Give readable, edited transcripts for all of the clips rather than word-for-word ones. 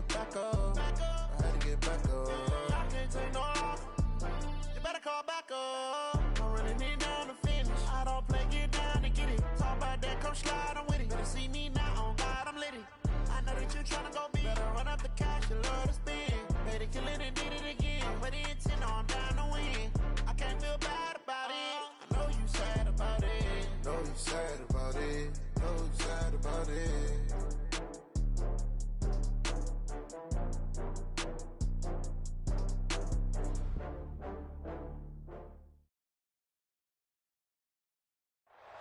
get back up. I had to get back up. I can't take no loss. You better call back up. I really need down to finish. I don't play, get down to get it. Talk about that, come slide, I'm with it. Better see me now, on God, I'm litty. I know that you tryna go big. Better run up the cash, you love to spend. Made it, kill it, and did it again. But the intent, no, I'm down to win. I can't feel bad about it. I know you sad about it. Know you sad about it. Know you sad about it.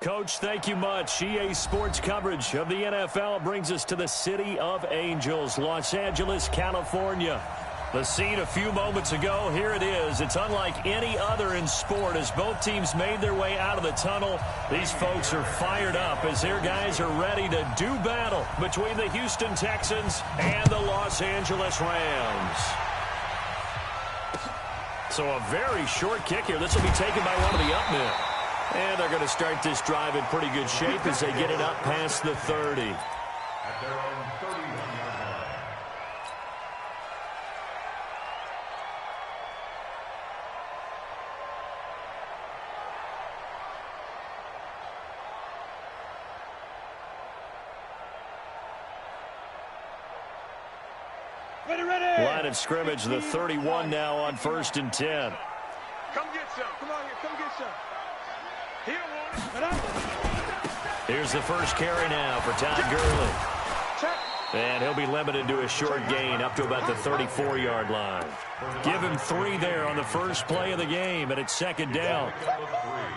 Coach, thank you much. EA Sports coverage of the NFL brings us to the City of Angels, Los Angeles, California. The scene a few moments ago, here it is. It's unlike any other in sport as both teams made their way out of the tunnel. These folks are fired up as their guys are ready to do battle between the Houston Texans and the Los Angeles Rams. So a very short kick here. This will be taken by one of the up men. And they're going to start this drive in pretty good shape as they get it up past the 30. At their own 31-yard line. Ready. Line of scrimmage, the 31 now on 1st and 10. Come get some. Come on here. Come get some. He don't want it. Here's the first carry now for Todd Gurley. And he'll be limited to a short gain up to about the 34-yard line. Give him 3 there on the first play of the game, and it's 2nd down.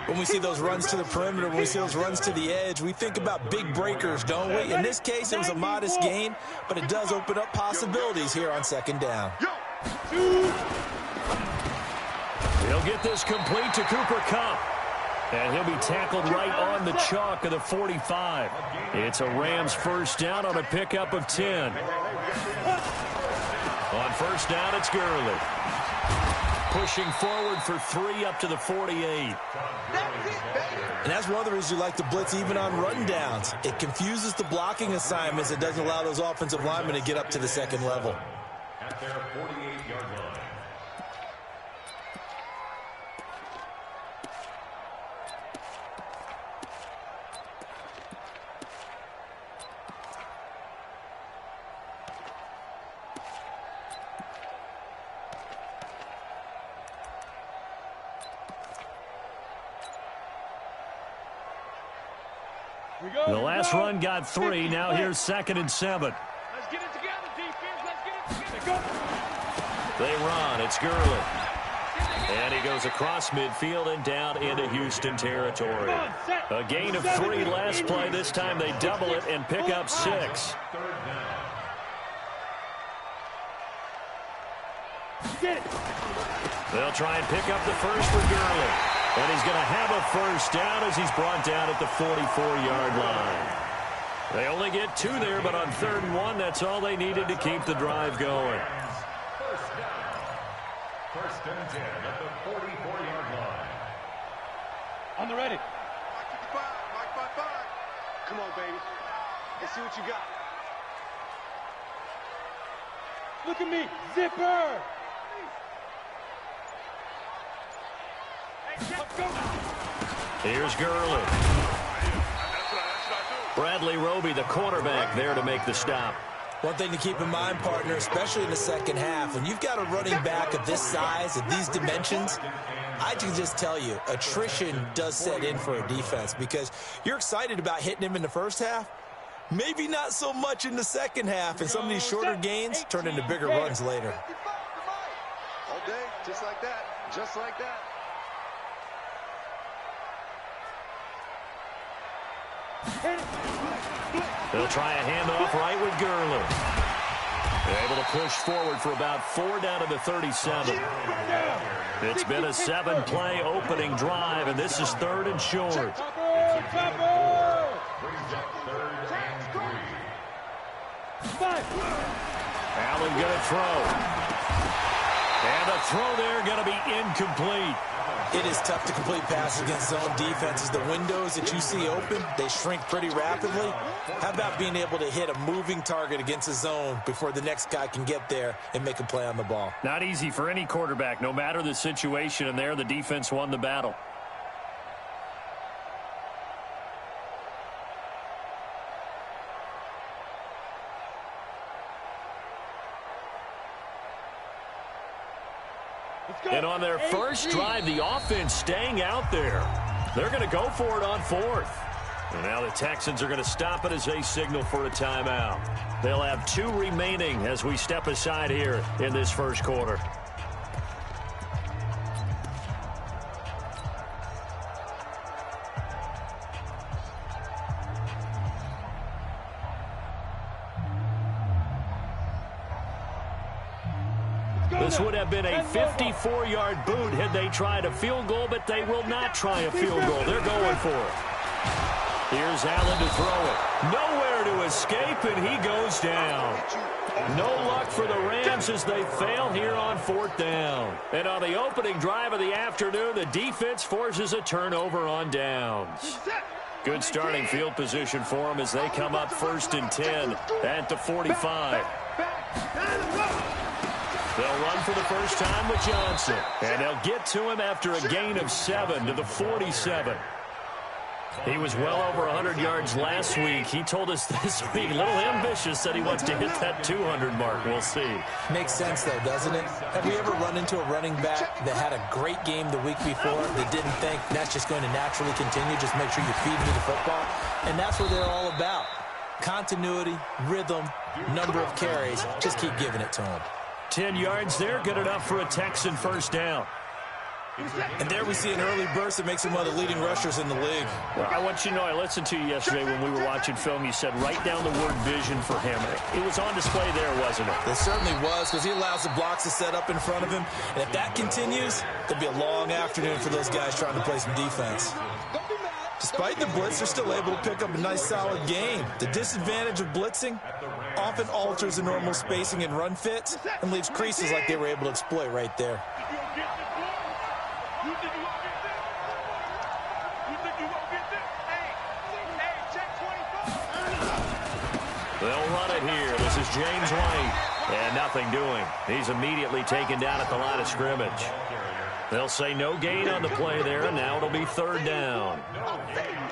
When we see those runs to the perimeter, when we see those runs to the edge, we think about big breakers, don't we? In this case, it was a modest gain, but it does open up possibilities here on 2nd down. He'll get this complete to Cooper Kupp. And he'll be tackled right on the chalk of the 45. It's a Rams first down on a pickup of 10. On first down, it's Gurley. Pushing forward for 3 up to the 48. And that's one of the reasons you like to blitz even on run downs. It confuses the blocking assignments. It doesn't allow those offensive linemen to get up to the 2nd level. At their 48-yard line. The last run got 3. Now here's 2nd and 7. Let's get it together, defense. Let's get it together. They run. It's Gurley. And he goes across midfield and down into Houston territory. A gain of 3 last play. This time they double it and pick up 6. They'll try and pick up the first for Gurley. And he's going to have a first down as he's brought down at the 44-yard line. They only get 2 there, but on 3rd and 1, that's all they needed to keep the drive going. First down. 1st and 10 at the 44-yard line. On the ready. Mike 55. Come on, baby. Let's see what you got. Look at me. Zipper. Here's Gurley. Bradley Roby, the quarterback, there to make the stop. One thing to keep in mind, partner, especially in the 2nd half, when you've got a running back of this size, of these dimensions, I can just tell you, attrition does set in for a defense because you're excited about hitting him in the 1st half. Maybe not so much in the 2nd half, and some of these shorter gains turn into bigger runs later. All day, just like that. Just like that. They'll try a handoff right with Gurley. They're able to push forward for about 4 down to the 37. It's been a 7-play opening drive, and this is 3rd and short. Brings up 3rd and 3. Allen going to throw. And the throw there going to be incomplete. It is tough to complete passes against zone defenses. The windows that you see open, they shrink pretty rapidly. How about being able to hit a moving target against a zone before the next guy can get there and make a play on the ball? Not easy for any quarterback, no matter the situation, and there the defense won the battle. And on their first drive, the offense staying out there. They're going to go for it on fourth. And now the Texans are going to stop it as they signal for a timeout. They'll have 2 remaining as we step aside here in this first quarter. This would have been a 54-yard boot had they tried a field goal, but they will not try a field goal. They're going for it. Here's Allen to throw it. Nowhere to escape, and he goes down. No luck for the Rams as they fail here on 4th down. And on the opening drive of the afternoon, the defense forces a turnover on downs. Good starting field position for them as they come up 1st and 10 at the 45. They'll run for the first time with Johnson. And they'll get to him after a gain of 7 to the 47. He was well over 100 yards last week. He told us this week, a little ambitious, that he wants to hit that 200 mark. We'll see. Makes sense, though, doesn't it? Have we ever run into a running back that had a great game the week before that didn't think that's just going to naturally continue? Just make sure you feed me the football. And that's what they're all about. Continuity, rhythm, number of carries. Just keep giving it to him. 10 yards there, good enough for a Texan first down. And there we see an early burst that makes him one of the leading rushers in the league. Well, I want you to know, I listened to you yesterday when we were watching film. You said write down the word vision for him. It was on display there, wasn't it? It certainly was, because he allows the blocks to set up in front of him. And if that continues, it'll be a long afternoon for those guys trying to play some defense. Despite the blitz, they're still able to pick up a nice, solid game. The disadvantage of blitzing often alters the normal spacing and run fits and leaves creases like they were able to exploit right there. They'll run it here. This is James White. And nothing doing. He's immediately taken down at the line of scrimmage. They'll say no gain on the play there, and now it'll be 3rd down.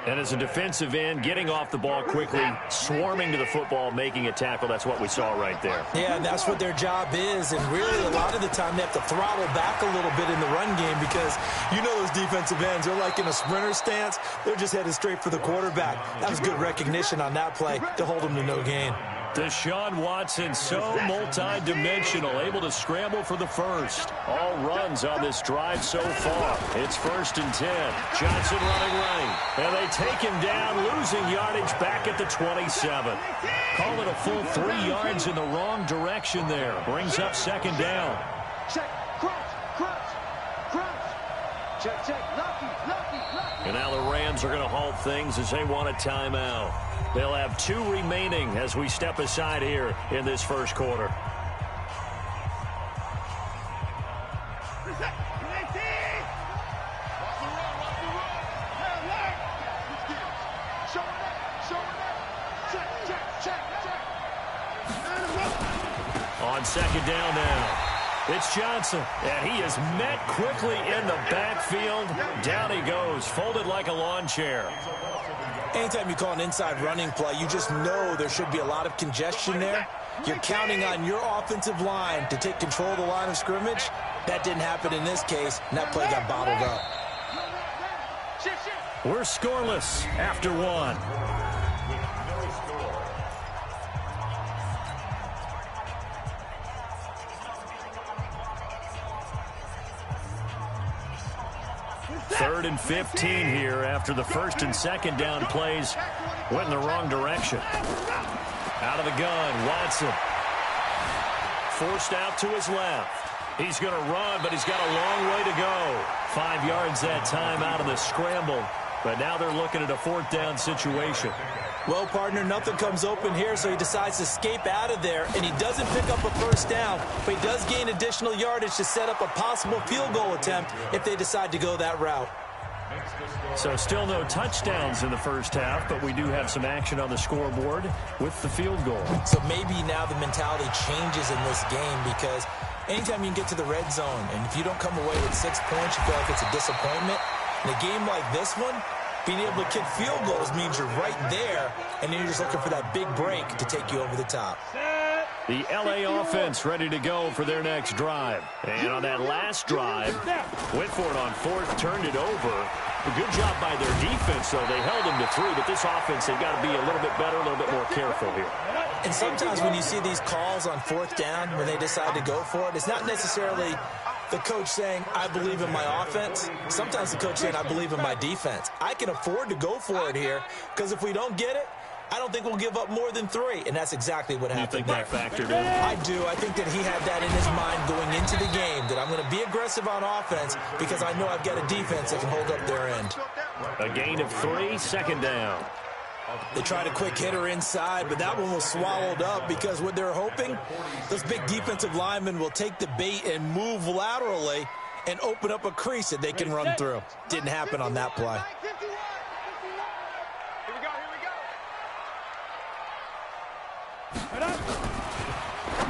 And as a defensive end, getting off the ball quickly, swarming to the football, making a tackle, that's what we saw right there. Yeah, and that's what their job is, and really a lot of the time they have to throttle back a little bit in the run game because you know those defensive ends, they're like in a sprinter stance. They're just headed straight for the quarterback. That was good recognition on that play to hold them to no gain. Deshaun Watson, so multi-dimensional, able to scramble for the first. All runs on this drive so far. It's 1st and 10. Johnson running right. And they take him down, losing yardage back at the 27. Call it a full 3 yards in the wrong direction there. Brings up 2nd down. Check, crouch. Check, lucky. And now the Rams are going to halt things as they want a timeout. They'll have 2 remaining as we step aside here in this first quarter. On 2nd down now. It's Johnson, and he is met quickly in the backfield. Down he goes, folded like a lawn chair. Anytime you call an inside running play, you just know there should be a lot of congestion there. You're counting on your offensive line to take control of the line of scrimmage. That didn't happen in this case, and that play got bottled up. We're scoreless after 1. Third and 15 here after the 1st and 2nd down plays went in the wrong direction. Out of the gun, Watson. Forced out to his left. He's going to run, but he's got a long way to go. 5 yards that time out of the scramble. But now they're looking at a 4th down situation. Well, partner, nothing comes open here, so he decides to escape out of there, and he doesn't pick up a 1st down, but he does gain additional yardage to set up a possible field goal attempt if they decide to go that route. So still no touchdowns in the first half, but we do have some action on the scoreboard with the field goal. So maybe now the mentality changes in this game, because anytime you can get to the red zone, and if you don't come away with 6 points, you feel like it's a disappointment. In a game like this one, being able to kick field goals means you're right there, and then you're just looking for that big break to take you over the top. The LA offense ready to go for their next drive. And on that last drive, went for it on 4th, turned it over. A good job by their defense, though. They held them to 3, but this offense, they've got to be a little bit better, a little bit more careful here. And sometimes when you see these calls on 4th down, when they decide to go for it, it's not necessarily the coach saying, I believe in my offense. Sometimes the coach saying, I believe in my defense. I can afford to go for it here, because if we don't get it, I don't think we'll give up more than 3, and that's exactly what happened. You think that factored in? I do. I think that he had that in his mind going into the game, that I'm going to be aggressive on offense because I know I've got a defense that can hold up their end. A gain of 3, 2nd down. They tried a quick hitter inside, but that one was swallowed up because what they're hoping, those big defensive linemen will take the bait and move laterally and open up a crease that they can run through. Didn't happen on that play.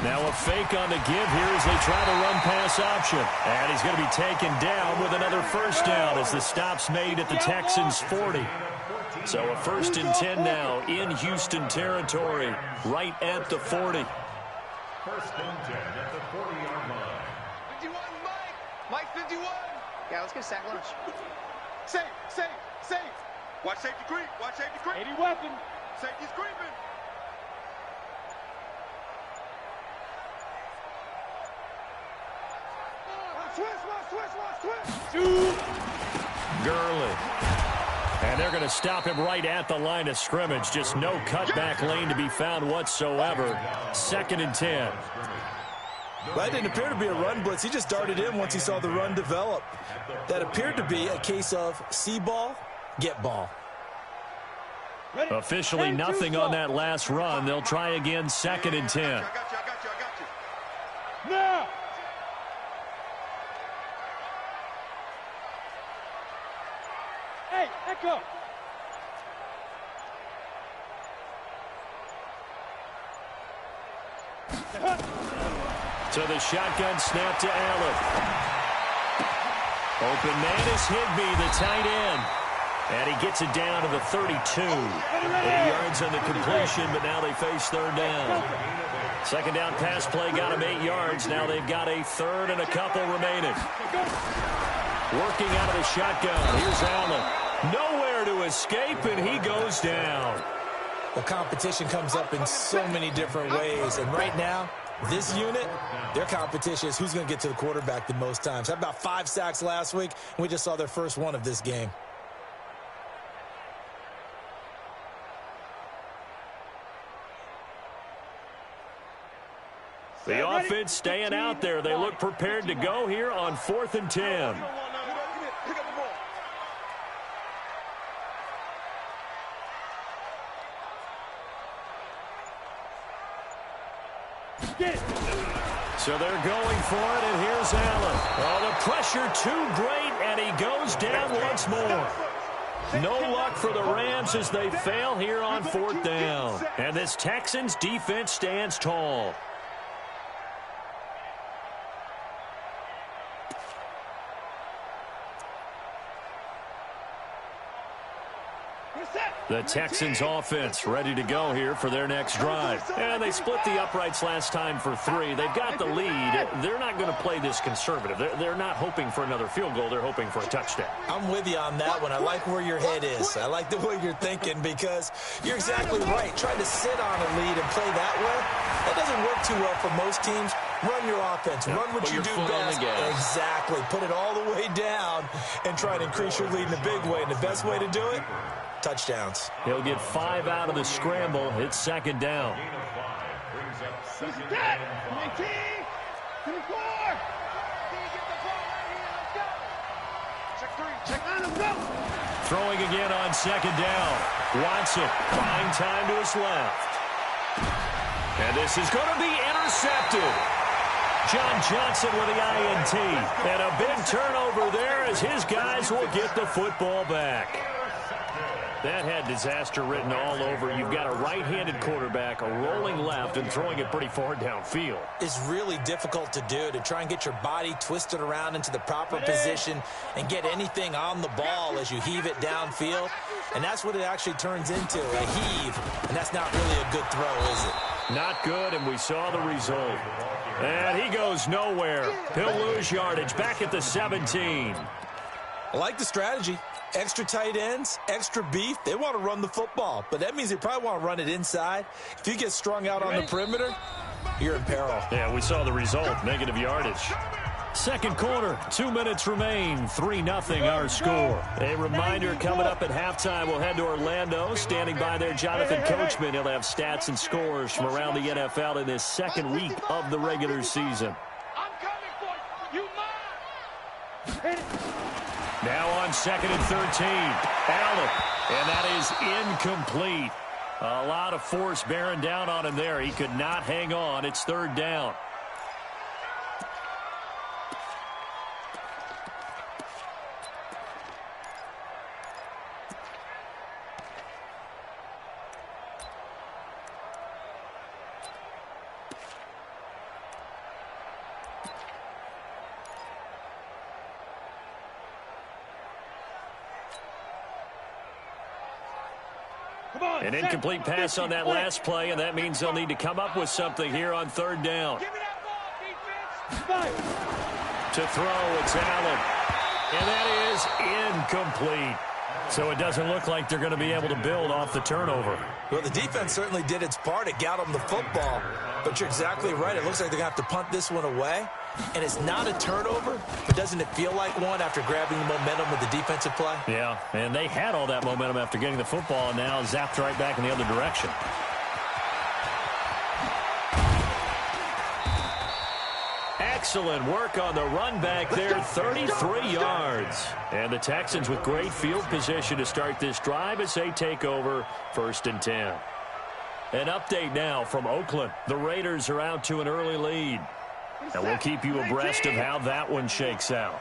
Now a fake on the give here as they try the run-pass option. And he's going to be taken down with another 1st down as the stop's made at the Texans' 40. So a 1st and 10 now in Houston territory, right at the 40. 1st and 10 at the 40-yard line. 51, Mike. Mike, 51. Yeah, let's get a sack lunch. Safe. Watch safety creep. 80 weapon. Safety's creeping. Gurley. And they're going to him right at the line of scrimmage. Just no cutback lane to be found whatsoever. 2nd and 10. That didn't appear to be a run blitz. He just darted in once he saw the run develop. That appeared to be a case of see ball, get ball. Officially nothing on that last run. They'll try again, 2nd and 10. I got you. Now. Hey, echo. So the shotgun snap to Allen. Open man is Higbee, the tight end. And he gets it down to the 32. 8 yards on the completion, but now they face 3rd down. 2nd down pass play got him 8 yards. Now they've got a 3rd and a couple remaining. Working out of the shotgun. Here's Allen. Nowhere to escape, and he goes down. Well, competition comes up in so many different ways, and right now, this unit, their competition is who's going to get to the quarterback the most times. Had about 5 sacks last week, and we just saw their first one of this game. The offense staying out there. They look prepared to go here on 4th and 10. So they're going for it, and here's Allen. Oh, the pressure too great, and he goes down once more. No luck for the Rams as they fail here on 4th down. And this Texans defense stands tall. The Texans offense ready to go here for their next drive. And they split the uprights last time for 3. They've got the lead. They're not going to play this conservative. They're not hoping for another field goal. They're hoping for a touchdown. I'm with you on that one. I like where your head is. I like the way you're thinking because you're exactly right. Trying to sit on a lead and play that way, that doesn't work too well for most teams. Run your offense. Run what you do best. Exactly. Put it all the way down and try to increase your lead in a big way. And the best way to do it, touchdowns. He'll get 5 out of the scramble. It's 2nd down. 19, 24. Check 3. Check 9. Let's go. Throwing again on second down. Watson buying time to his left. And this is going to be intercepted. John Johnson with the INT. And a big turnover there as his guys will get the football back. That had disaster written all over. You've got a right-handed quarterback, a rolling left, and throwing it pretty far downfield. It's really difficult to do, to try and get your body twisted around into the proper position and get anything on the ball as you heave it downfield. And that's what it actually turns into, a heave. And that's not really a good throw, is it? Not good, and we saw the result. And he goes nowhere. He'll lose yardage back at the 17. I like the strategy. Extra tight ends, extra beef. They want to run the football, but that means they probably want to run it inside. If you get strung out on the perimeter, you're in peril. Yeah, we saw the result, negative yardage. Second quarter, 2 minutes remain, 3-0 our score. A reminder coming up at halftime, we'll head to Orlando. Standing by there, Jonathan Coachman. He'll have stats and scores from around the NFL in this second week of the regular season. I'm coming for you. You mine. Now on 2nd and 13, Allen, and that is incomplete. A lot of force bearing down on him there. He could not hang on. It's 3rd down. An incomplete pass on that last play, and that means they'll need to come up with something here on 3rd down. Give me that ball, defense. To throw, it's Allen. And that is incomplete. So it doesn't look like they're going to be able to build off the turnover. Well, the defense certainly did its part. It got them the football. But you're exactly right. It looks like they're going to have to punt this one away. And it's not a turnover, but doesn't it feel like one after grabbing the momentum of the defensive play? Yeah, and they had all that momentum after getting the football, and now zapped right back in the other direction. Excellent work on the run back there, 33 yards. And the Texans with great field position to start this drive as they take over 1st and 10. An update now from Oakland. The Raiders are out to an early lead. And we'll keep you abreast of how that one shakes out.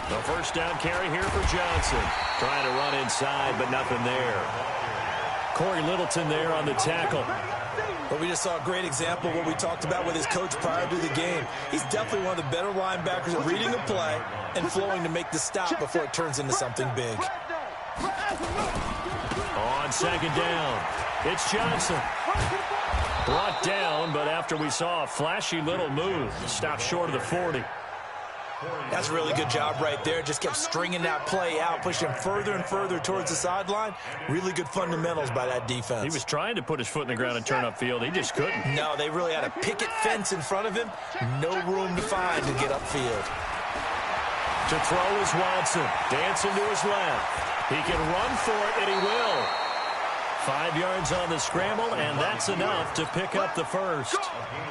The first down carry here for Johnson. Trying to run inside, but nothing there. Corey Littleton there on the tackle. But we just saw a great example of what we talked about with his coach prior to the game. He's definitely one of the better linebackers at reading a play and flowing to make the stop before it turns into something big. On 2nd down, it's Johnson. Brought down, but after we saw a flashy little move, stopped short of the 40. That's a really good job right there. Just kept stringing that play out, pushing him further and further towards the sideline. Really good fundamentals by that defense. He was trying to put his foot in the ground and turn upfield. He just couldn't. No, they really had a picket fence in front of him. No room to find to get upfield. To throw is Watson. Dancing to his left. He can run for it, and he will. 5 yards on the scramble, and that's enough to pick up the first.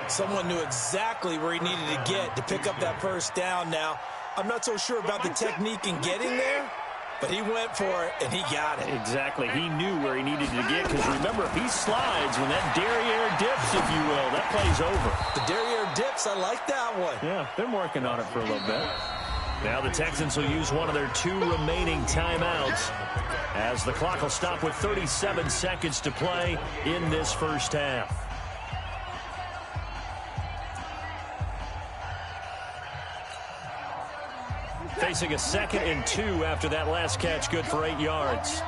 Someone knew exactly where he needed to get to pick up that first down now. I'm not so sure about the technique in getting there, but he went for it, and he got it. Exactly. He knew where he needed to get, because remember, if he slides, when that derriere dips, if you will, that play's over. The derriere dips, I like that one. Yeah, been working on it for a little bit. Now the Texans will use one of their 2 remaining timeouts as the clock will stop with 37 seconds to play in this first half. Facing a 2nd and 2 after that last catch, good for 8 yards.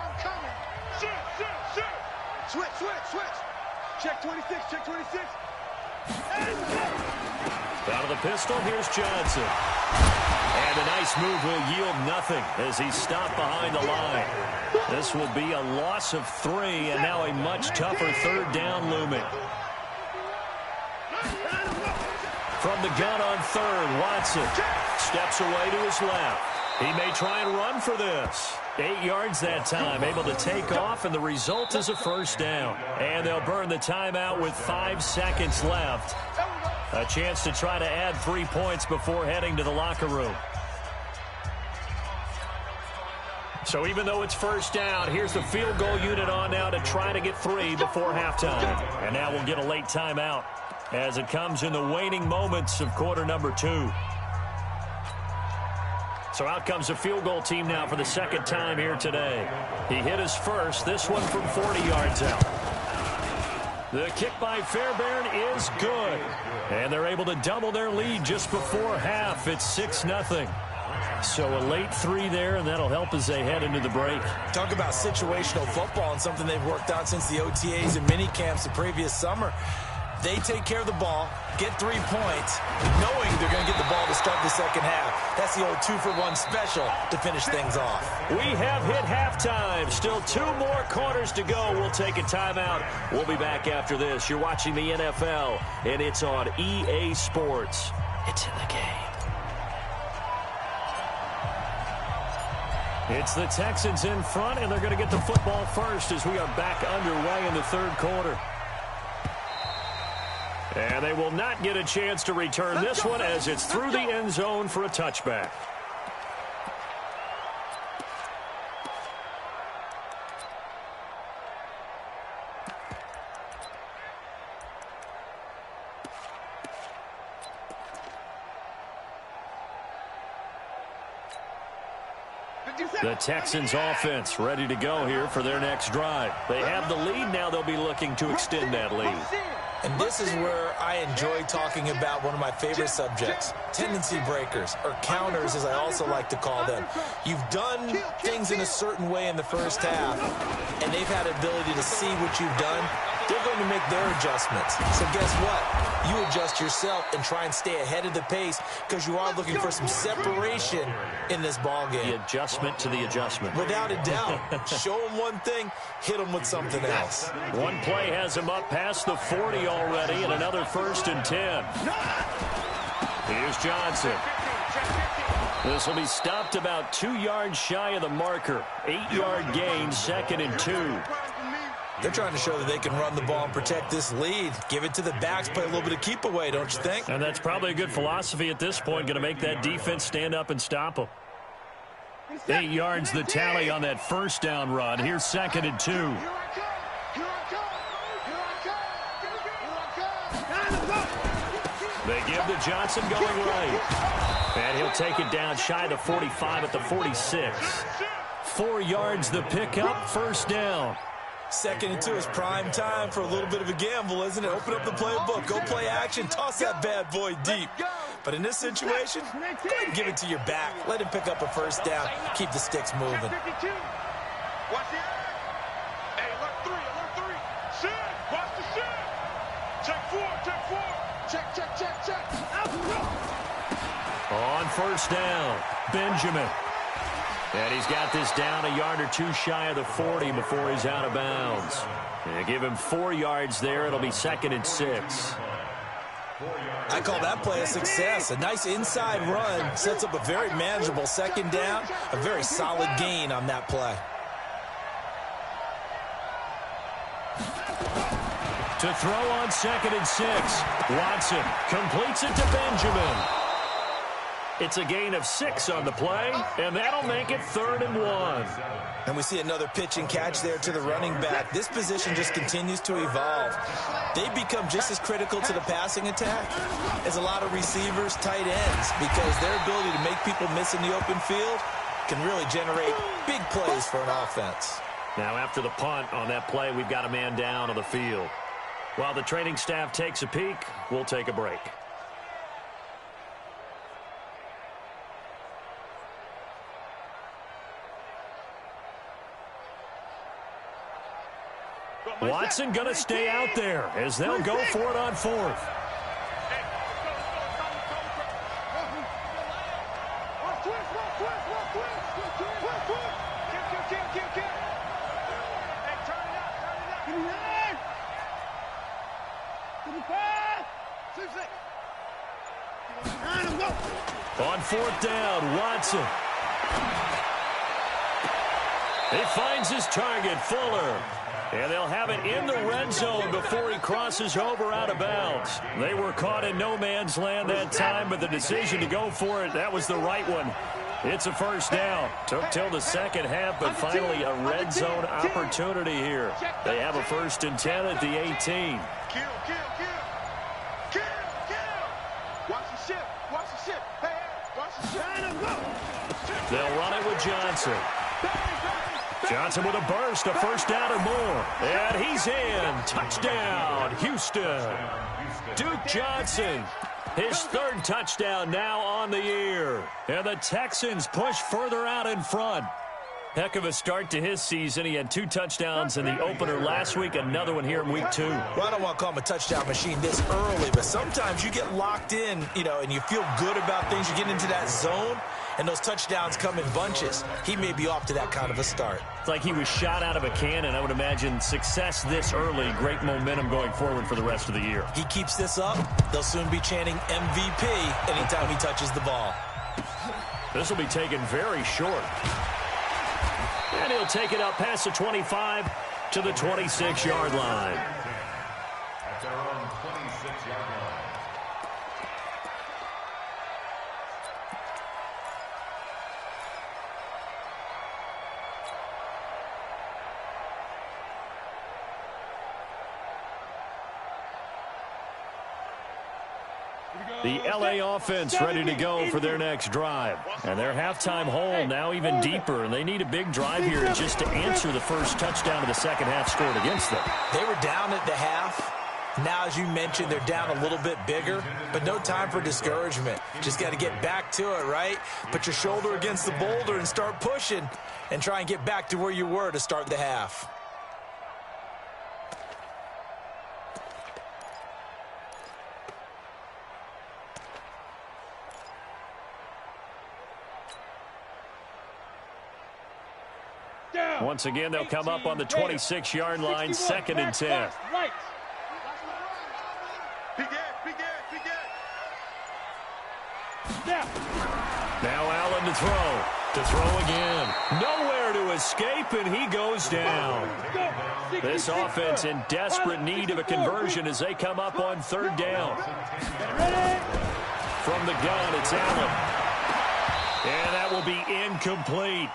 Switch. Check 26, check 26. Out of the pistol, here's Johnson. And a nice move will yield nothing as he's stopped behind the line. This will be a loss of 3, and now a much tougher 3rd down looming. From the gun on 3rd, Watson steps away to his left. He may try and run for this. 8 yards that time, able to take off, and the result is a first down. And they'll burn the timeout with 5 seconds left. A chance to try to add 3 points before heading to the locker room. So even though it's first down, here's the field goal unit on now to try to get 3 before halftime. And now we'll get a late timeout as it comes in the waning moments of quarter number 2. So out comes the field goal team now for the second time here today. He hit his first, this one from 40 yards out. The kick by Fairbairn is good. And they're able to double their lead just before half. It's 6-0. So a late 3 there, and that'll help as they head into the break. Talk about situational football and something they've worked on since the OTAs and mini camps the previous summer. They take care of the ball, get 3 points, knowing they're going to get the ball to start the second half. That's the old 2-for-1 special to finish things off. We have hit halftime. Still 2 more quarters to go. We'll take a timeout. We'll be back after this. You're watching the NFL, and it's on EA Sports. It's in the game. It's the Texans in front, and they're going to get the football first as we are back underway in the third quarter. And they will not get a chance to return this one as it's through the end zone for a touchback. The Texans offense ready to go here for their next drive. They have the lead. Now they'll be looking to extend that lead. And this is where I enjoy talking about one of my favorite subjects, tendency breakers, or counters as I also like to call them. You've done things in a certain way in the first half, and they've had the ability to see what you've done. They're going to make their adjustments. So guess what? You adjust yourself and try and stay ahead of the pace because you are looking for some separation in this ballgame. The adjustment to the adjustment. Without a doubt. Show them one thing, hit them with something else. One play has him up past the 40 already, and another 1st and 10. Here's Johnson. This will be stopped about 2 yards shy of the marker. 8-yard gain, 2nd and 2. They're trying to show that they can run the ball and protect this lead. Give it to the backs, play a little bit of keep away, don't you think? And that's probably a good philosophy at this point, going to make that defense stand up and stop them. 8 yards the tally on that first down run. Here's 2nd and 2. They give to Johnson going right. And he'll take it down shy of the 45 at the 46. 4 yards the pickup, first down. 2nd and 2 is prime time for a little bit of a gamble, isn't it? Open up the playbook, go play action, toss that bad boy deep. But in this situation, go ahead and give it to your back. Let him pick up a first down. Keep the sticks moving. Watch the eye. Hey, alert 3. Shit. Watch the shit. Check 4. Check. On first down, Benjamin. And he's got this down a yard or 2 shy of the 40 before he's out of bounds. And give him 4 yards there. It'll be 2nd and 6. I call that play a success. A nice inside run sets up a very manageable second down. A very solid gain on that play. To throw on 2nd and 6. Watson completes it to Benjamin. It's a gain of 6 on the play, and that'll make it 3rd and 1. And we see another pitch and catch there to the running back. This position just continues to evolve. They become just as critical to the passing attack as a lot of receivers, tight ends, because their ability to make people miss in the open field can really generate big plays for an offense. Now after the punt on that play, we've got a man down on the field. While the training staff takes a peek, we'll take a break. Watson going to stay out there as they'll go for it on 4th. On 4th down, Watson. He finds his target, Fuller. And they'll have it in the red zone before he crosses over out of bounds. They were caught in no man's land that time, but the decision to go for it, that was the right one. It's a first down. Took till the second half, but finally a red zone opportunity here. They have a 1st and 10 at the 18. Kill. Watch the ship. Hey, watch the ship. They'll run it with Johnson. Johnson with a burst, a first down or more. And he's in. Touchdown, Houston. Duke Johnson, his 3rd touchdown now on the year. And the Texans push further out in front. Heck of a start to his season. He had 2 touchdowns in the opener last week, another one here in week 2. Well, I don't want to call him a touchdown machine this early, but sometimes you get locked in, and you feel good about things. You get into that zone, and those touchdowns come in bunches. He may be off to that kind of a start. It's like he was shot out of a cannon. I would imagine success this early, great momentum going forward for the rest of the year. He keeps this up, they'll soon be chanting MVP anytime he touches the ball. This will be taken very short. And he'll take it up past the 25 to the 26-yard line. At their own 26-yard line. The LA offense ready to go for their next drive. And their halftime hole now even deeper. And they need a big drive here just to answer the first touchdown of the second half scored against them. They were down at the half. Now, as you mentioned, they're down a little bit bigger, but no time for discouragement. Just got to get back to it, right? Put your shoulder against the boulder and start pushing and try and get back to where you were to start the half. Once again, they'll come up on the 26-yard line, 2nd and 10. Now Allen to throw. To throw again. Nowhere to escape, and he goes down. This offense in desperate need of a conversion as they come up on 3rd down. From the gun, it's Allen. And that will be incomplete.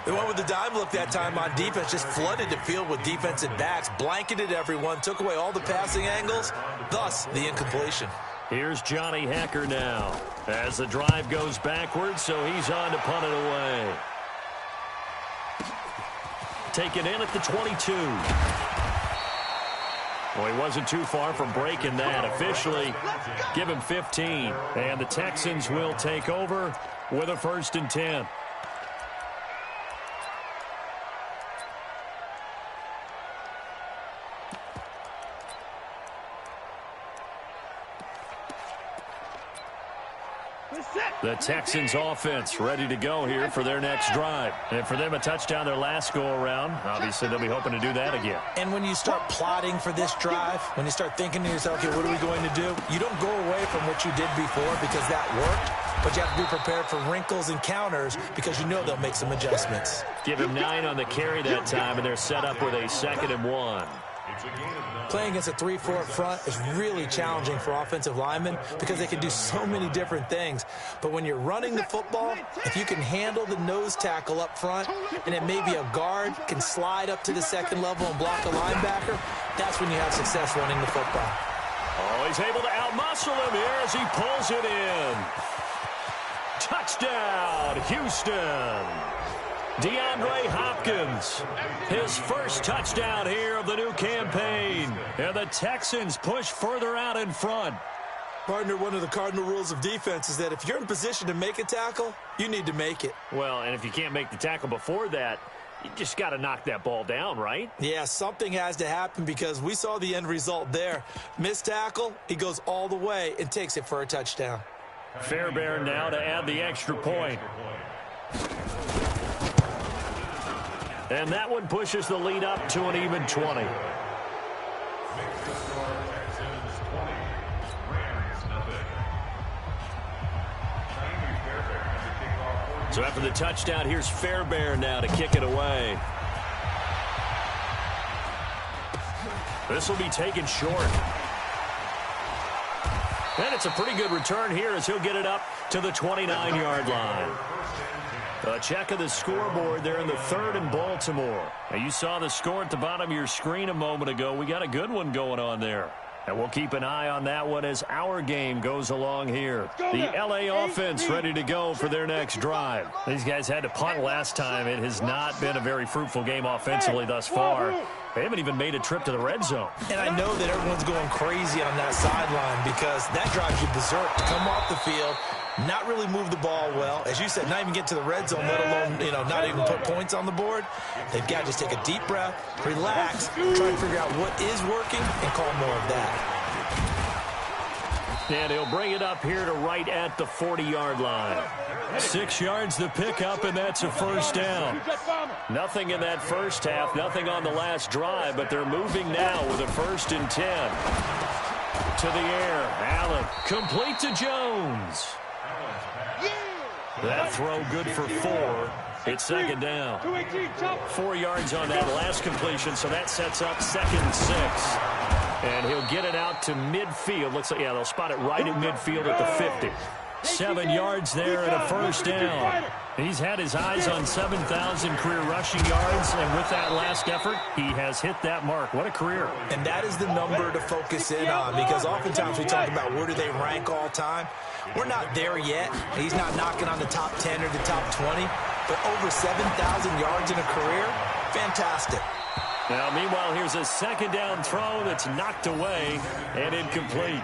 They went with the dime look that time on defense, just flooded the field with defensive backs, blanketed everyone, took away all the passing angles, thus the incompletion. Here's Johnny Hecker now as the drive goes backwards, so he's on to punt it away. Taken in at the 22. Well, he wasn't too far from breaking that. Officially, give him 15. And the Texans will take over with a 1st and 10. The Texans offense ready to go here for their next drive. And for them, a touchdown their last go-around. Obviously, they'll be hoping to do that again. And when you start plotting for this drive, when you start thinking to yourself, okay, what are we going to do? You don't go away from what you did before because that worked, but you have to be prepared for wrinkles and counters because you know they'll make some adjustments. Give him 9 on the carry that time, and they're set up with a 2nd and 1. Playing against a 3-4 front is really challenging for offensive linemen because they can do so many different things. But when you're running the football, if you can handle the nose tackle up front and then maybe a guard can slide up to the 2nd level and block a linebacker, that's when you have success running the football. Oh, he's able to outmuscle him here as he pulls it in. Touchdown, Houston. DeAndre Hopkins, his first touchdown here of the new campaign. And the Texans push further out in front. Partner, one of the cardinal rules of defense is that if you're in position to make a tackle, you need to make it. Well, and if you can't make the tackle before that, you just got to knock that ball down, right? Yeah, something has to happen because we saw the end result there. Missed tackle, he goes all the way and takes it for a touchdown. Fairbairn now to add the extra point. And that one pushes the lead up to an even 20. So after the touchdown, here's Fairbairn now to kick it away. This will be taken short. And it's a pretty good return here as he'll get it up to the 29-yard line. A check of the scoreboard there in the 3rd and Baltimore. Now you saw the score at the bottom of your screen a moment ago. We got a good one going on there. And we'll keep an eye on that one as our game goes along here. The LA offense ready to go for their next drive. These guys had to punt last time. It has not been a very fruitful game offensively thus far. They haven't even made a trip to the red zone. And I know that everyone's going crazy on that sideline because that drives you berserk to come off the field, not really move the ball well. As you said, not even get to the red zone, let alone, not even put points on the board. They've got to just take a deep breath, relax, try to figure out what is working, and call more of that. And he'll bring it up here to right at the 40-yard line. 6 yards the pickup, and that's a first down. Nothing in that first half, nothing on the last drive, but they're moving now with a 1st and 10. To the air, Allen, complete to Jones. That throw good for 4. It's 2nd down. 4 yards on that last completion, so that sets up 2nd and 6. And he'll get it out to midfield. Looks like, they'll spot it right at midfield at the 50. 7 yards there and a first down. He's had his eyes on 7,000 career rushing yards, and with that last effort, he has hit that mark. What a career. And that is the number to focus in on, because oftentimes we talk about where do they rank all time. We're not there yet. He's not knocking on the top 10 or the top 20, but over 7,000 yards in a career, fantastic. Now, meanwhile, here's a 2nd down throw that's knocked away and incomplete.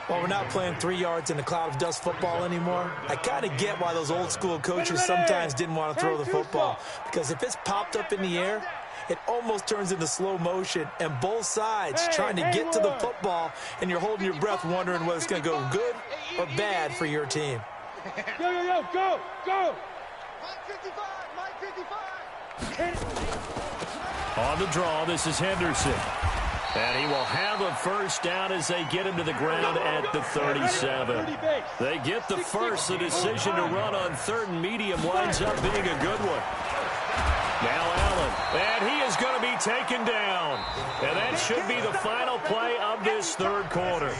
Well, we're not playing 3 yards in a cloud of dust football anymore. I kind of get why those old school coaches sometimes didn't want to throw the football, because if it's popped up in the air, it almost turns into slow motion, and both sides trying to get to the football, and you're holding your breath wondering whether it's going to go good or bad for your team. Go! Mike 55! On the draw, this is Henderson. And he will have a first down as they get him to the ground at the 37. They get the first. The decision to run on 3rd and medium winds up being a good one. Now Allen, and he is going to be taken down. And that should be the final play of this 3rd quarter.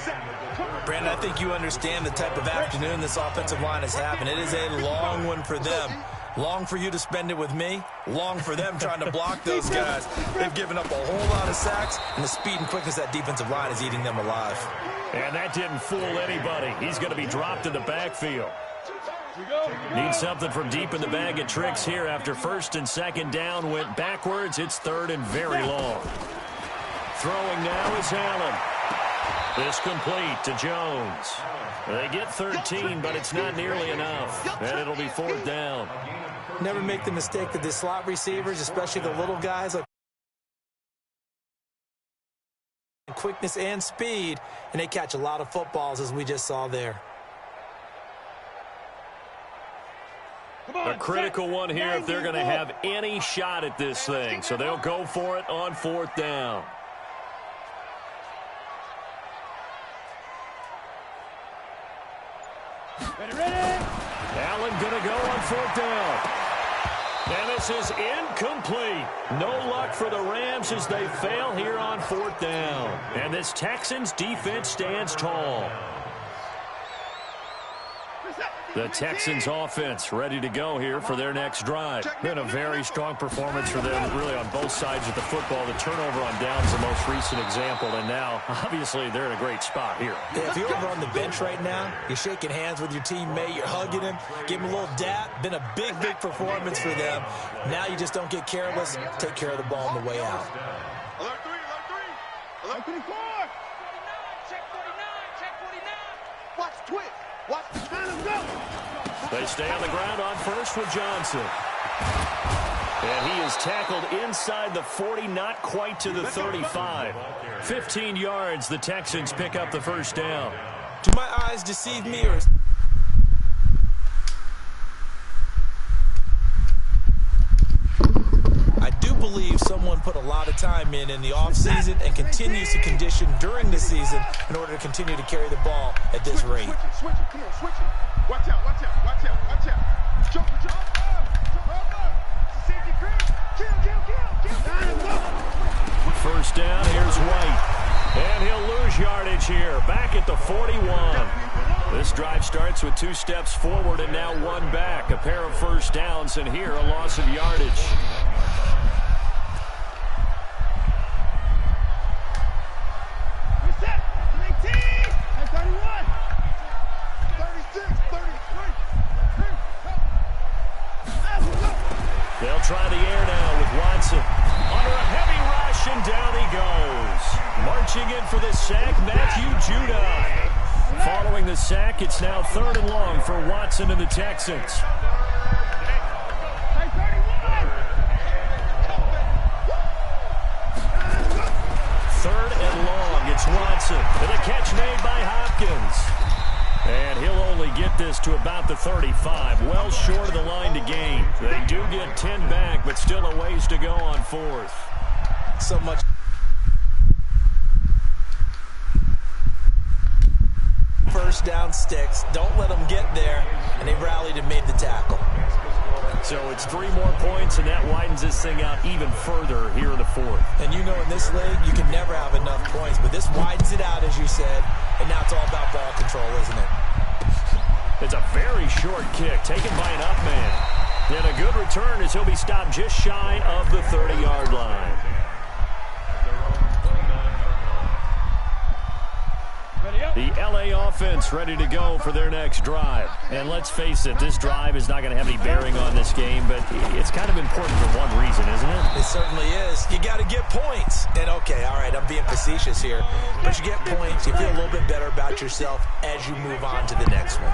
Brandon, I think you understand the type of afternoon this offensive line is having. It is a long one for them. Long for you to spend it with me. Long for them trying to block those guys. They've given up a whole lot of sacks, and the speed and quickness of that defensive line is eating them alive. And that didn't fool anybody. He's going to be dropped in the backfield. Need something from deep in the bag of tricks here after 1st and 2nd down went backwards. It's 3rd and very long. Throwing now is Allen. This complete to Jones. They get 13, but it's not nearly enough. And it'll be 4th down. Never make the mistake that the slot receivers, especially the little guys, like quickness and speed, and they catch a lot of footballs, as we just saw there. A critical one here if they're going to have any shot at this thing. So they'll go for it on 4th down. Allen going to go on 4th down. And this is incomplete. No luck for the Rams as they fail here on 4th down. And this Texans defense stands tall. The Texans offense ready to go here for their next drive. Been a very strong performance for them, really on both sides of the football. The turnover on downs the most recent example, and now, obviously, they're in a great spot here. Yeah, if you're over on the bench right now, you're shaking hands with your teammate, you're hugging him, give him a little dap. Been a big, big performance for them. Now you just don't get careless. Take care of the ball on the way out. Alert 3, alert 3. Alert 24. Check 49, check 49. Watch twitch. Watch the time go. They stay on the ground on first with Johnson. And he is tackled inside the 40, not quite to the 35. 15 yards, the Texans pick up the first down. Do my eyes deceive me, or... I do believe someone put a lot of time in the offseason and continues to condition during the season in order to continue to carry the ball at this rate. Switch it, come on, switch it. Watch out, watch out, watch out, watch out. Jump. Safety green. Kill. First down, here's White. And he'll lose yardage here, back at the 41. This drive starts with 2 steps forward and now 1 back. A pair of first downs, and here a loss of yardage. Reset. 19. 31. 36. 33. They'll try the air now with Watson. Under a heavy rush, and down he goes. Marching in for the sack, Matthew Judon. Following the sack, it's now 3rd and long for Watson and the Texans. 3rd and long, it's Watson. And a catch made by Hopkins. And he'll only get this to about the 35, well short of the line to gain. They do get 10 back, but still a ways to go on 4th. So much. First down sticks. Don't let them get there. And they rallied and made the tackle. So it's 3 more points, and that widens this thing out even further here in the 4th. And you know in this league, you can never have enough points. But this widens it out, as you said. And now it's all about ball control, isn't it? It's a very short kick taken by an up man. And a good return as he'll be stopped just shy of the 30-yard line. The LA offense ready to go for their next drive. And let's face it, this drive is not going to have any bearing on this game, but it's kind of important for one reason, isn't it? It certainly is. You got to get points. And okay, all right, I'm being facetious here. But you get points, you feel a little bit better about yourself as you move on to the next one.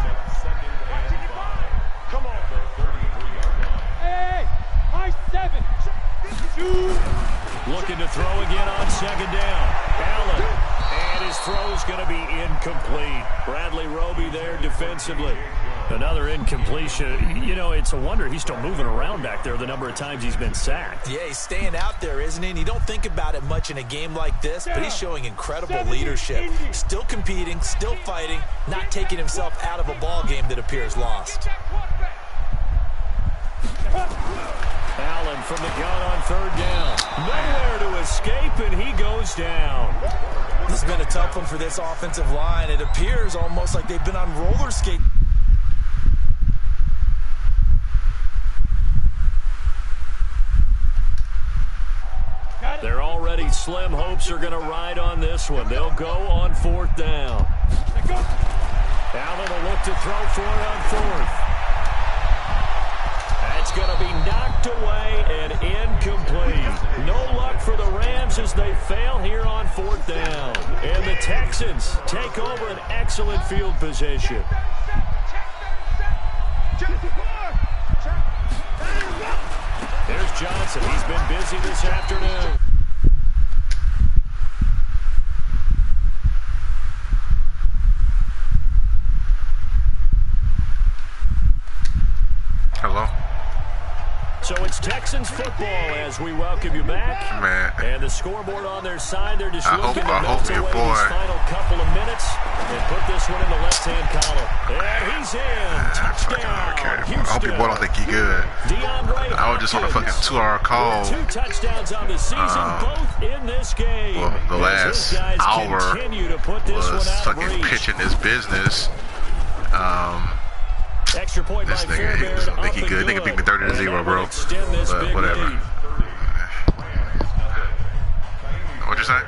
Come on. Hey, high 7. Looking to throw again on 2nd down. Allen. And his throw's going to be incomplete. Bradley Roby there defensively. Another incompletion. You know, it's a wonder he's still moving around back there the number of times he's been sacked. Yeah, he's staying out there, isn't he? And you don't think about it much in a game like this, but he's showing incredible leadership. Still competing, still fighting, not taking himself out of a ball game that appears lost. Allen from the gun on 3rd down. Nowhere to escape, and he goes down. This has been a tough one for this offensive line. It appears almost like they've been on roller skate. Their already slim hopes are going to ride on this one. They'll go on 4th down. Allen will look to throw for it on 4th. That's going to be knocked away and incomplete. No luck for the Rams as they fail here on 4th down. And the Texans take over an excellent field position. There's Johnson. He's been busy this afternoon. Hello. So it's Texans football as we welcome you back. Man. And the scoreboard on their side, they're just looking to I melt hope away your boy. these final couple of minutes and put this one in the left-hand column. And he's in. Touchdown. I hope your boy don't think he good. I was just on a fucking 2-hour call. 2 touchdowns on the season, both in this game. Well, the last hour was fucking pitching this business. Extra point This by nigga, he doesn't think he good. Nigga beat me 30-0, bro. But whatever. What'd you say?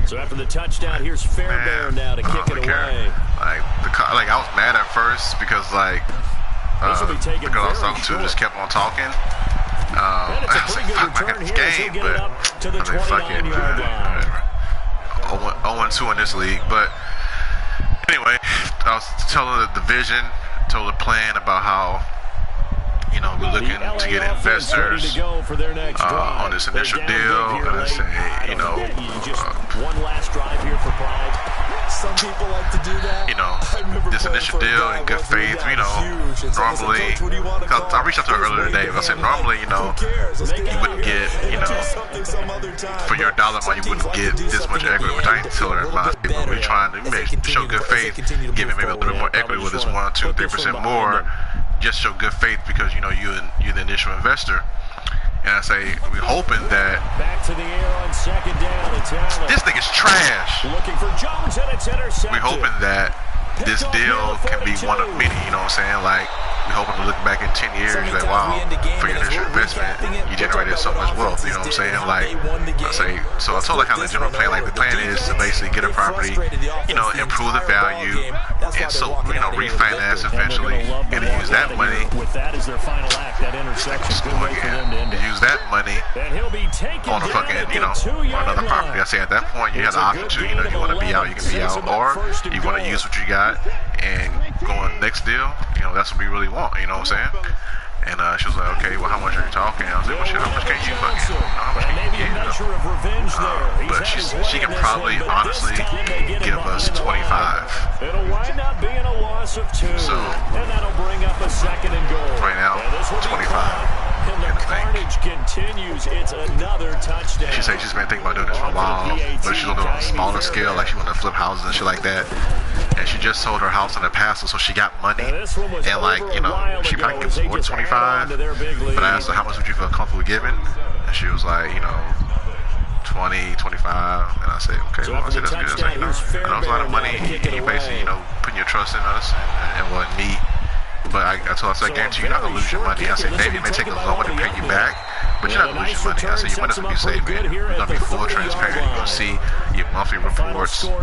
So after the touchdown, here's Fairbairn now to kick it away. Like I was mad at first because the girl I was talking to just kept on talking. I was like, fuck, I got this game, but I mean, fuck it, whatever. 0-2 in this league, but anyway, I was telling the division, told the plan about how, you know, we're looking to get investors on this initial deal, and I say, you know, one last drive here for pride. Some people like to do that. You know, this initial deal in good faith, you know, normally, cause I reached out to her earlier today, I said normally, you know, you wouldn't get, you know, for your dollar amount, you wouldn't get this much equity, which I didn't tell her about. but we're trying to show good faith, giving maybe a little bit more equity with this 1, 2, 3% more. Just show good faith because you're the initial investor. And I say, we're hoping that back to the air on second down. This thing is trash. Looking for Jones, and it's intercepted. We're hoping that this deal can be one of many, you know what I'm saying? Like, we're hoping to look back in 10 years, like, wow, for your initial investment, you generated so much wealth, you know what I'm saying? Like, I say, so I told like how the general plan, like the plan is to basically get a property, improve the value, and so, refinance eventually, and to use that money, with that as their final act, that intersection could wait for them to end. to use that money on a fucking, on another property. I say at that point, you have the option to, you want to be out, you can be out, or you want to use what you got and go on the next deal, that's what we really want, you know what I'm saying? And she was like, okay, well, how much are you talking? I was like, well, shit, how much can you fucking, how much can you get? But she can probably, honestly, give us 25. It'll wind up being a loss of 2, so, and that'll bring up a second and goal. Right now, 25. And the carnage continues. It's another touchdown. She said she's been thinking about doing this for a while, but she's gonna do it on a smaller scale, like she wanna flip houses and shit like that. And she just sold her house in the past, so she got money. And like, she probably gives more than 25. But I asked her, how much would you feel comfortable giving? And she was like, 20, 25. And I said, okay, well, I said, that's good. I was like, I know it's a lot of money. And you basically, putting your trust in us and what me. But I told her, I said, I guarantee you're not going to lose your money. I said, maybe it may take a longer to pay you back, but you're not going to lose your money. I said, you might as well be saving. You're going to be full transparent. You're going to see your monthly reports. You're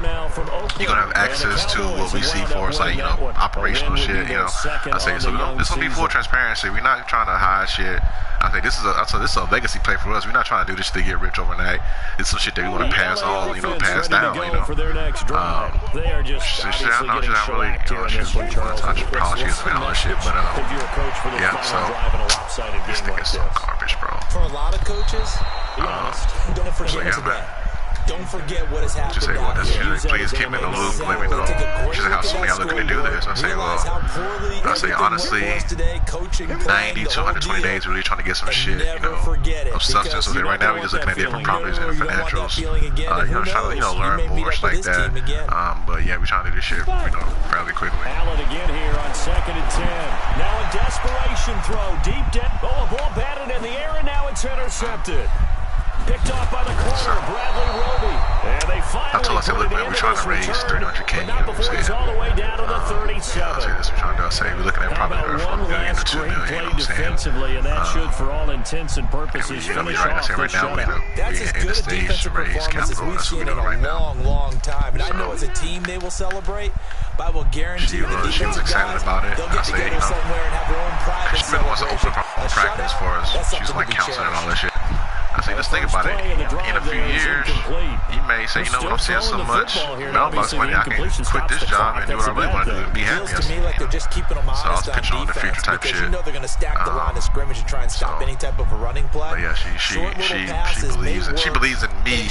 going to have access to what we see for us, like, operational shit, I say, so it's going to be full transparency. We're not trying to hide shit. I think this is a legacy play for us. We're not trying to do this to get rich overnight. It's some shit that we want to pass on, pass down, For their next drive. They are just she's not really, she's probably and all that shit, but yeah, so this thing is so garbage, bro. For a lot of coaches, don't forget today. Don't forget what has happened. Just say, well, please keep me in the loop. Let me know. She said, how soon y'all looking to do this? I say, well, honestly, 90 to 120 days, really trying to get some shit, of substance. So right now, we're just looking at different properties and financials, trying to, learn more, like that. But yeah, we're trying to do this shit, fairly quickly. Allen again here on 2nd and 10. Now a desperation throw, deep down. Oh, a ball batted in the air, and now it's intercepted. Picked off by the corner, Bradley Roby. And they finally I said, look, man, we're trying to raise 300K, all the way down to the 37. I say this, we're trying to do. I say, we're looking at probably $1 million to $2 million, defensively, and that should, for all intents and purposes, finish off the show. That's as good a defensive performance as we've seen in a long time. And I know as a team they will celebrate, but I will guarantee you the she was excited about it. They'll get together somewhere and have their own private celebration. She really wants to open practice for us. She's like counseling and all that shit. I say, just think about it. In a few years, you may say, I'm seeing so much mailbox money, I can quit this job and do what I really want to do and be happy. To me, like they're just keeping them honest on defense, the future type because shit. They're going to stack the line of scrimmage and try and stop any type of a running play. But yeah, she believes in me,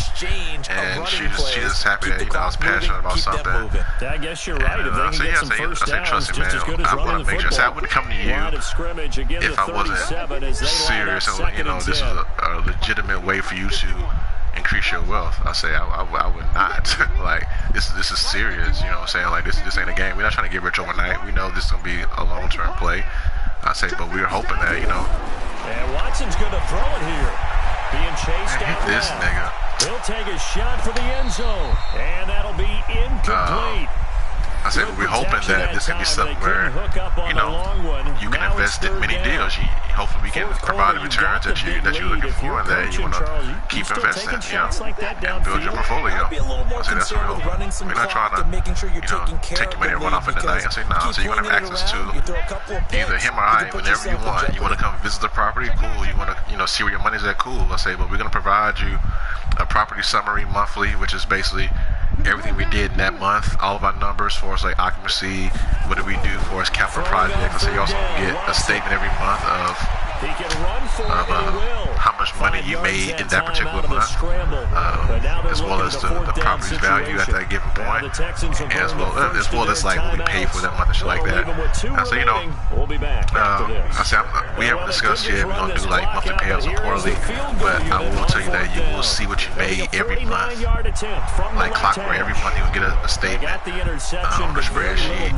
and she's just happy that I was passionate about something. I guess you're right. If they can get some first downs, trust me, man, I want to make sure. I wouldn't come to you if I wasn't serious and this is a legitimate way for you to increase your wealth. I say I would not. Like this is serious, what I'm saying? Like this ain't a game. We're not trying to get rich overnight. We know this is gonna be a long-term play. I say, but we're hoping that, And Watson's gonna throw it here. Being chased out this nigga. He'll take a shot for the end zone. And that'll be incomplete. I said, we're hoping that this can be something where, you can invest in many deals. Hopefully we can provide the returns that you're looking for and that you want to keep investing, and build your portfolio. I say that's what we're hoping. We're not trying to, take your money and run off in the night. I say, no. So you're going to have access to either him or I whenever you want. You want to come visit the property? Cool. You want to, see where your money's at? Cool. I say, but we're going to provide you a property summary monthly, which is basically everything we did in that month, all of our numbers for us, like occupancy, what did we do for us capital projects. So you also get a statement every month of how much money that you made in that particular month, as well as the property's value at that given point, and as well as like what we paid for that month and shit like that. So you know, I say we haven't discussed yet. We're gonna do like monthly payouts or quarterly, but I will tell you that you will see what you made every month, like clockwork. Every month you will get a statement on the spreadsheet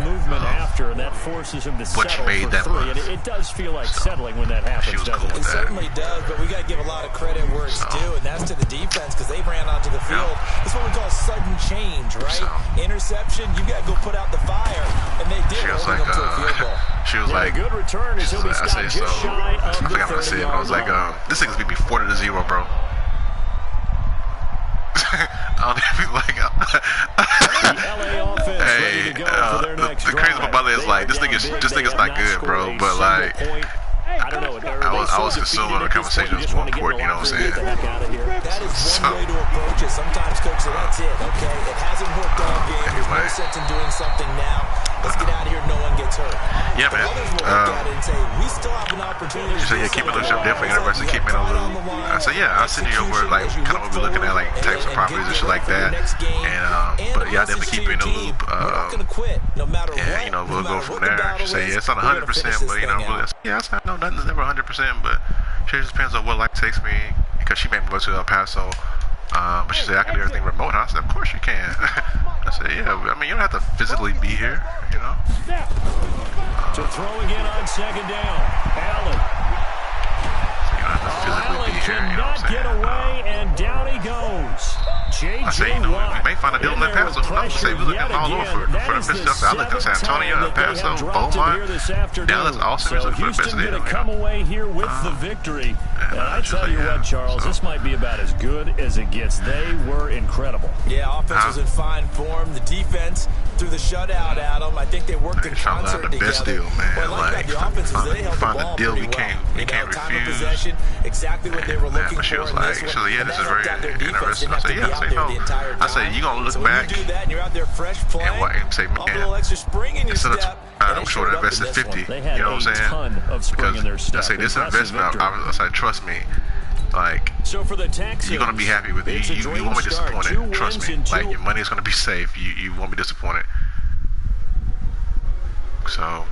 what you made that month. It does feel like settling when that happens. She was cool with that. It certainly does, but we got to give a lot of credit where it's due, and that's to the defense because they ran onto the field. That's what we call sudden change, right? Interception, you got to go put out the fire, and they did. She was like, she was like, good return. I say so. I forgot what I said, but I was like, this thing's beat me 40-0, bro. I don't even like. Hey, the crazy part about it is like this thing is not good, bro. But like, I was consuming the conversation was more important. You know what I'm saying? That is one way to approach it. Sometimes, coach, so that's it. Okay, it hasn't worked all game. There's no sense in doing something now. Let's get out of here. No one gets hurt. Yeah, man. We still have an opportunity. You say, yeah, keep it loose. I'm definitely interested in keeping it on loop. I said, yeah, I'll send you over like kind of what we're looking at, like types of properties and shit like that. And but yeah, I'll definitely keep you in the loop. And you know, we'll go from there. She say, yeah, it's not 100%, but you know, yeah, I said, no, nothing's never 100%, but it just depends on what life takes me. Because she made me go to El Paso. But she said, I can do everything remote. I said, of course you can. I said, yeah, I mean, you don't have to physically be here, you know? To throw again on second down. Allen. So you don't have to physically be here, you know what I'm saying? Get away, and down he goes. I say, you know, we may find a deal in El Paso. Who knows? Say, we're looking all over for the best. I looked at San Antonio, El Paso, Beaumont, Dallas, Austin. We're looking for the best deal. Houston come away here with the victory. And I tell you what, Charles, this might be about as good as it gets. They were incredible. Yeah, offense was in fine form. The defense through the shutout, Adam. I think they worked in concert together. The best deal, man. Well, like the offense was they held the ball deal pretty we can't refuse. Time of possession, exactly what they were looking for. She was like, actually, yeah, this is very interesting. I said, yeah, I say no. I said, you gonna look back and say, man, instead of I'm sure to invest in 50, you know what I'm saying? Because I say this investment, I say, trust me, like, you're gonna be happy with it. You won't be disappointed. Trust me. Like, your money is gonna be safe. You won't be disappointed. So